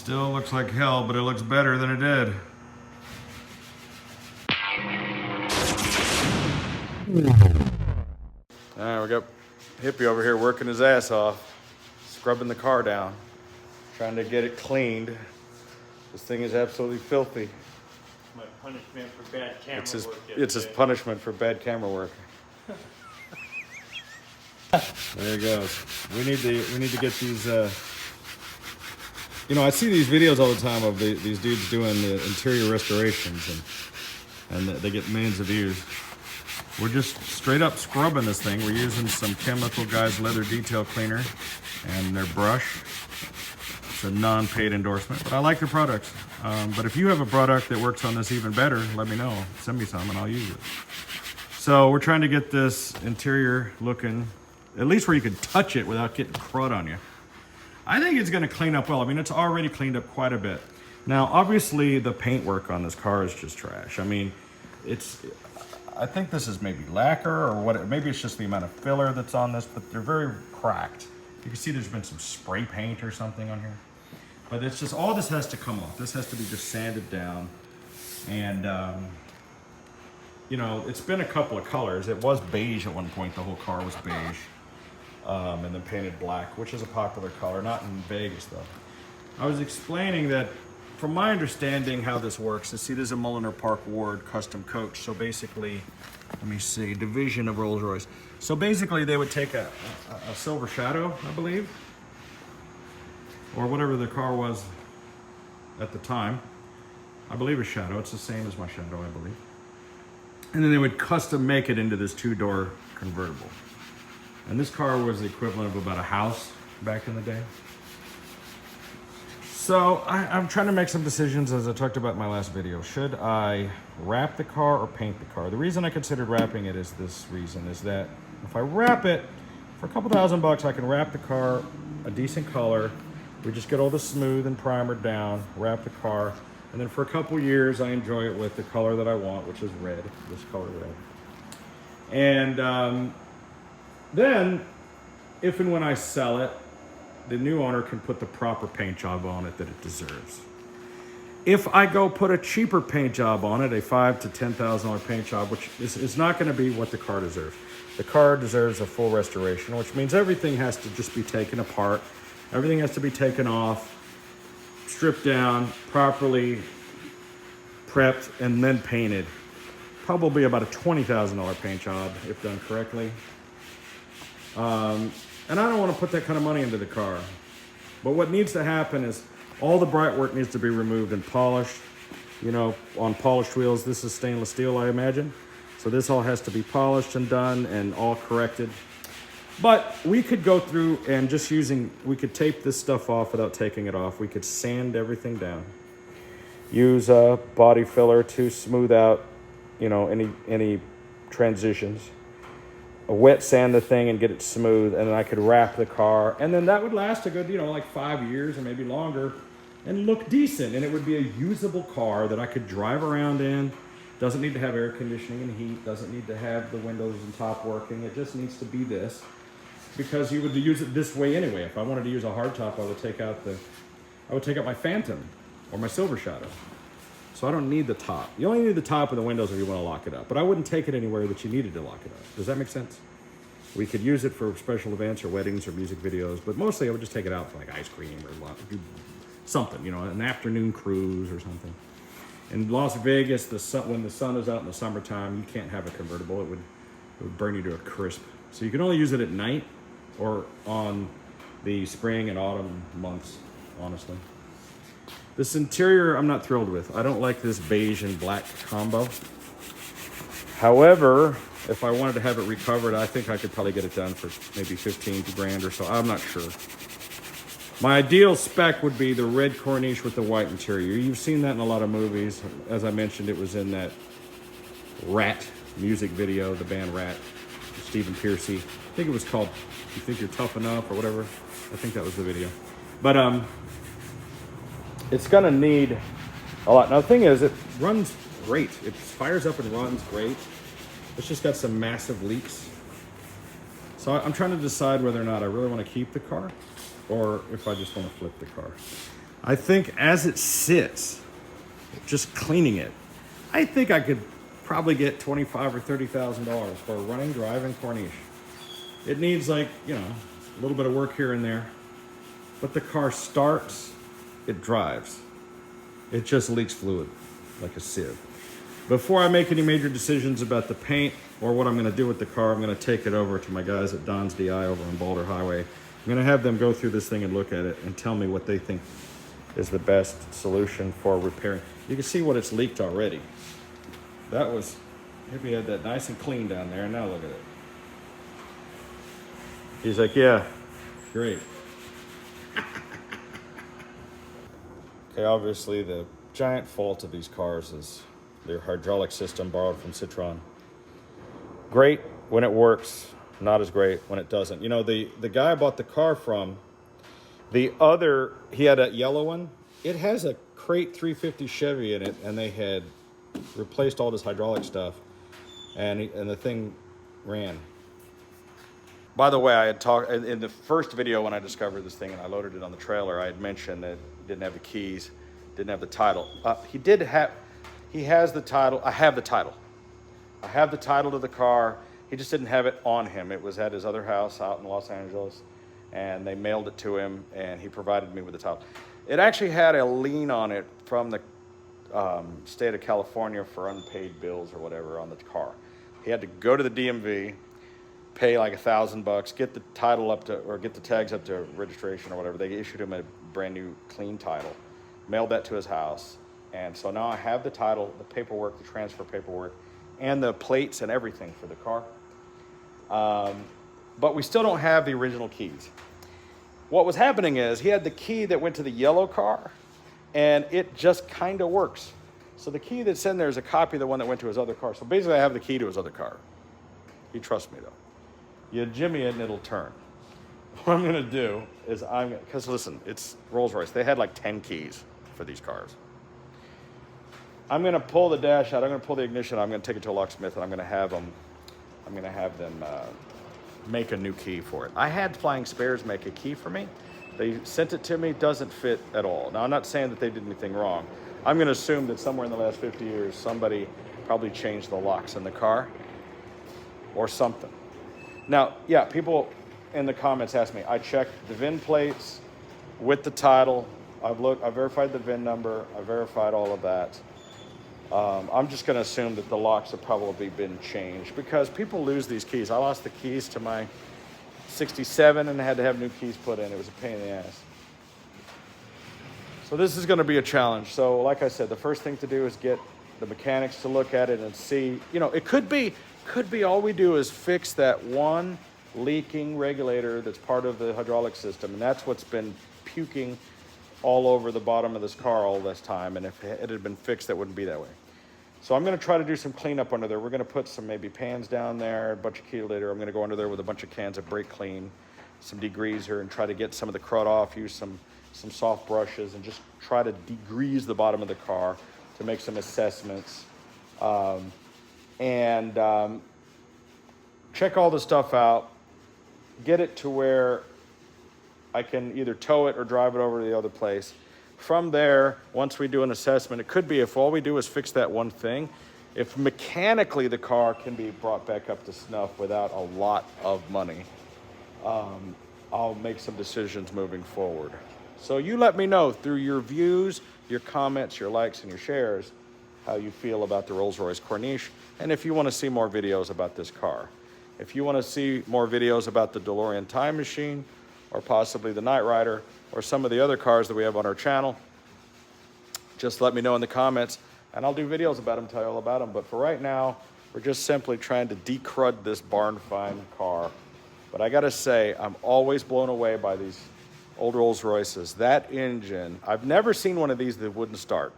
Still looks like hell, but it looks better than it did. All right, we got Hippie over here working his ass off, scrubbing the car down, trying to get it cleaned. This thing is absolutely filthy. My punishment for bad camera work. It's his punishment for bad camera work. There it goes. We need to get these. You know, I see these videos all the time of these dudes doing the interior restorations, and they get millions of views. We're just straight up scrubbing this thing. We're using some Chemical Guys leather detail cleaner and their brush. It's a non-paid endorsement, but I like their products. But if you have a product that works on this even better, let me know. Send me some and I'll use it. So we're trying to get this interior looking, at least where you can touch it without getting crud on you. I think it's going to clean up well. I mean, it's already cleaned up quite a bit. Now, obviously, the paint work on this car is just trash. I mean, I think this is maybe lacquer or what. Maybe it's just the amount of filler that's on this, but they're very cracked. You can see there's been some spray paint or something on here. But it's just, all this has to come off. This has to be just sanded down. And, you know, it's been a couple of colors. It was beige at one point. The whole car was beige. And then painted black, which is a popular color, not in Vegas though. I was explaining that from my understanding how this works, see, this is a Mulliner Park Ward custom coach. So basically, let me see, division of Rolls Royce. So basically they would take a Silver Shadow, I believe, or whatever the car was at the time. I believe a Shadow, it's the same as my Shadow, I believe. And then they would custom make it into this two-door convertible. And this car was the equivalent of about a house back in the day. So I'm trying to make some decisions, as I talked about in my last video. Should I wrap the car or paint the car? The reason I considered wrapping it is this reason, is that if I wrap it for a couple $1,000, I can wrap the car a decent color. We just get all the smooth and primered down, wrap the car, and then for a couple years I enjoy it with the color that I want, which is red, this color red. And then, if and when I sell it, the new owner can put the proper paint job on it that it deserves. If I go put a cheaper paint job on it, a $5,000 to $10,000 paint job, which is not going to be what the car deserves. The car deserves a full restoration, which means everything has to just be taken apart. Everything has to be taken off, stripped down, properly prepped, and then painted. Probably about a $20,000 paint job if done correctly. And I don't want to put that kind of money into the car. But what needs to happen is all the bright work needs to be removed and polished. You know, on polished wheels, this is stainless steel, I imagine. So this all has to be polished and done and all corrected. But we could go through and just we could tape this stuff off without taking it off. We could sand everything down. Use a body filler to smooth out, you know, any transitions. Wet sand the thing and get it smooth, and then I could wrap the car, and then that would last a good, you know, like 5 years or maybe longer and look decent, and it would be a usable car that I could drive around in. Doesn't need to have air conditioning and heat, doesn't need to have the windows and top working. It just needs to be this, because you would use it this way anyway. If I wanted to use a hardtop, I would take out my Phantom or my Silver Shadow. So I don't need the top. You only need the top of the windows if you want to lock it up. But I wouldn't take it anywhere that you needed to lock it up. Does that make sense? We could use it for special events or weddings or music videos, but mostly I would just take it out for like ice cream or something, you know, an afternoon cruise or something. In Las Vegas, when the sun is out in the summertime, you can't have a convertible. It would burn you to a crisp. So you can only use it at night or on the spring and autumn months, honestly. This interior, I'm not thrilled with. I don't like this beige and black combo. However, if I wanted to have it recovered, I think I could probably get it done for maybe 15 grand or so. I'm not sure. My ideal spec would be the red Corniche with the white interior. You've seen that in a lot of movies. As I mentioned, it was in that Rat music video, the band Rat, Stephen Piercy. I think it was called You Think You're Tough Enough or whatever. I think that was the video. But it's gonna need a lot. Now the thing is, it runs great. It fires up and runs great. It's just got some massive leaks. So I'm trying to decide whether or not I really want to keep the car or if I just want to flip the car. I think as it sits, just cleaning it, I think I could probably get $25,000 or $30,000 for a running, driving Corniche. It needs, like, you know, a little bit of work here and there, but the car starts, it drives. It just leaks fluid like a sieve. Before I make any major decisions about the paint or what I'm going to do with the car, I'm going to take it over to my guys at Don's DI over on Boulder Highway. I'm going to have them go through this thing and look at it and tell me what they think is the best solution for repairing. You can see what it's leaked already. That was, maybe had that nice and clean down there, and now look at it. He's like, yeah, great. Okay, obviously the giant fault of these cars is their hydraulic system borrowed from Citroen. Great when it works, not as great when it doesn't. You know, the guy I bought the car from, he had a yellow one. It has a crate 350 Chevy in it, and they had replaced all this hydraulic stuff, and the thing ran. By the way, I had talked in the first video when I discovered this thing and I loaded it on the trailer. I had mentioned that it didn't have the keys, didn't have the title. He has the title. I have the title. I have the title to the car. He just didn't have it on him. It was at his other house out in Los Angeles, and they mailed it to him, and he provided me with the title. It actually had a lien on it from the state of California for unpaid bills or whatever on the car. He had to go to the DMV, pay like $1,000, get the title up to, or get the tags up to registration or whatever. They issued him a brand new clean title, mailed that to his house. And so now I have the title, the paperwork, the transfer paperwork, and the plates and everything for the car. But we still don't have the original keys. What was happening is he had the key that went to the yellow car, and it just kind of works. So the key that's in there is a copy of the one that went to his other car. So basically I have the key to his other car. You trust me though. You jimmy it and it'll turn. What I'm gonna do is because listen, it's Rolls-Royce. They had like 10 keys for these cars. I'm gonna pull the dash out. I'm gonna pull the ignition out. I'm gonna take it to a locksmith, and I'm gonna have them make a new key for it. I had Flying Spares make a key for me. They sent it to me. Doesn't fit at all. Now I'm not saying that they did anything wrong. I'm gonna assume that somewhere in the last 50 years, somebody probably changed the locks in the car or something. Now, yeah, people in the comments ask me, I checked the VIN plates with the title. I verified the VIN number. I verified all of that. I'm just going to assume that the locks have probably been changed because people lose these keys. I lost the keys to my 67 and had to have new keys put in. It was a pain in the ass. So this is going to be a challenge. So like I said, the first thing to do is get the mechanics to look at it and see, you know, it could be all we do is fix that one leaking regulator that's part of the hydraulic system, and that's what's been puking all over the bottom of this car all this time, and if it had been fixed, that wouldn't be that way. So I'm going to try to do some cleanup under there. We're going to put some maybe pans down there, a bunch of chelator. I'm going to go under there with a bunch of cans of brake clean, some degreaser, and try to get some of the crud off, use some soft brushes, and just try to degrease the bottom of the car to make some assessments. Check all the stuff out, get it to where I can either tow it or drive it over to the other place. From there, once we do an assessment, it could be if all we do is fix that one thing, if mechanically the car can be brought back up to snuff without a lot of money, I'll make some decisions moving forward. So you let me know through your views, your comments, your likes, and your shares, how you feel about the Rolls-Royce Corniche, and if you want to see more videos about this car. If you want to see more videos about the DeLorean Time Machine, or possibly the Knight Rider, or some of the other cars that we have on our channel, just let me know in the comments, and I'll do videos about them, tell you all about them. But for right now, we're just simply trying to decrud this barn find car. But I gotta say, I'm always blown away by these old Rolls Royces. That engine, I've never seen one of these that wouldn't start.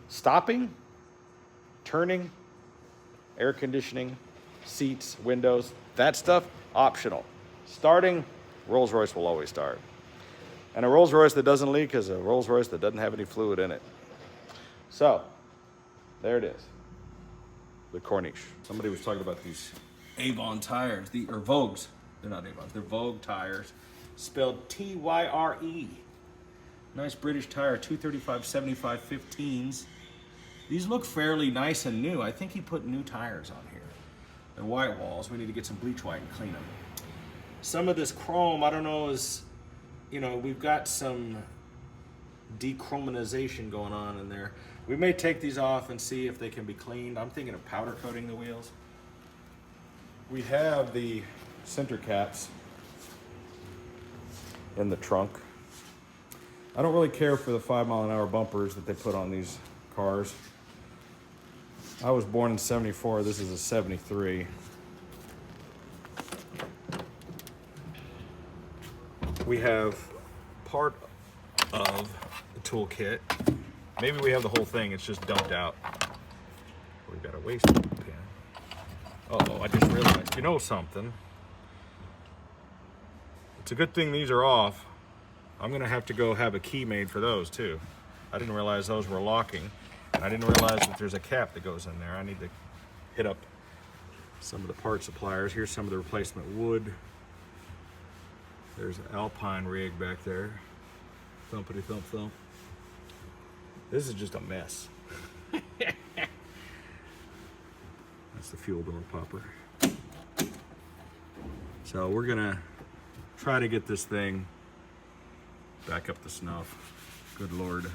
Stopping, turning, air conditioning, seats, windows, that stuff, optional. Starting, Rolls-Royce will always start. And a Rolls-Royce that doesn't leak is a Rolls-Royce that doesn't have any fluid in it. So, there it is. The Corniche. Somebody was talking about these Avon tires, or Vogues. They're not Avons, they're Vogue tires, spelled T-Y-R-E. Nice British tire, 235 75 15s. These look fairly nice and new. I think he put new tires on here. They're white walls. We need to get some bleach white and clean them. Some of this chrome, I don't know, is, you know, we've got some dechromatization going on in there. We may take these off and see if they can be cleaned. I'm thinking of powder coating the wheels. We have the center caps in the trunk. I don't really care for the 5-mile-an-hour bumpers that they put on these cars. I was born in 74, this is a 73. We have part of the toolkit. Maybe we have the whole thing, it's just dumped out. We've got a waste pin. Uh-oh, I just realized, you know something? It's a good thing these are off. I'm gonna have to go have a key made for those too. I didn't realize those were locking. I didn't realize that there's a cap that goes in there. I need to hit up some of the part suppliers. Here's some of the replacement wood. There's an Alpine rig back there. Thumpity thump thump. This is just a mess. That's the fuel door popper. So we're gonna try to get this thing back up to snuff. Good Lord.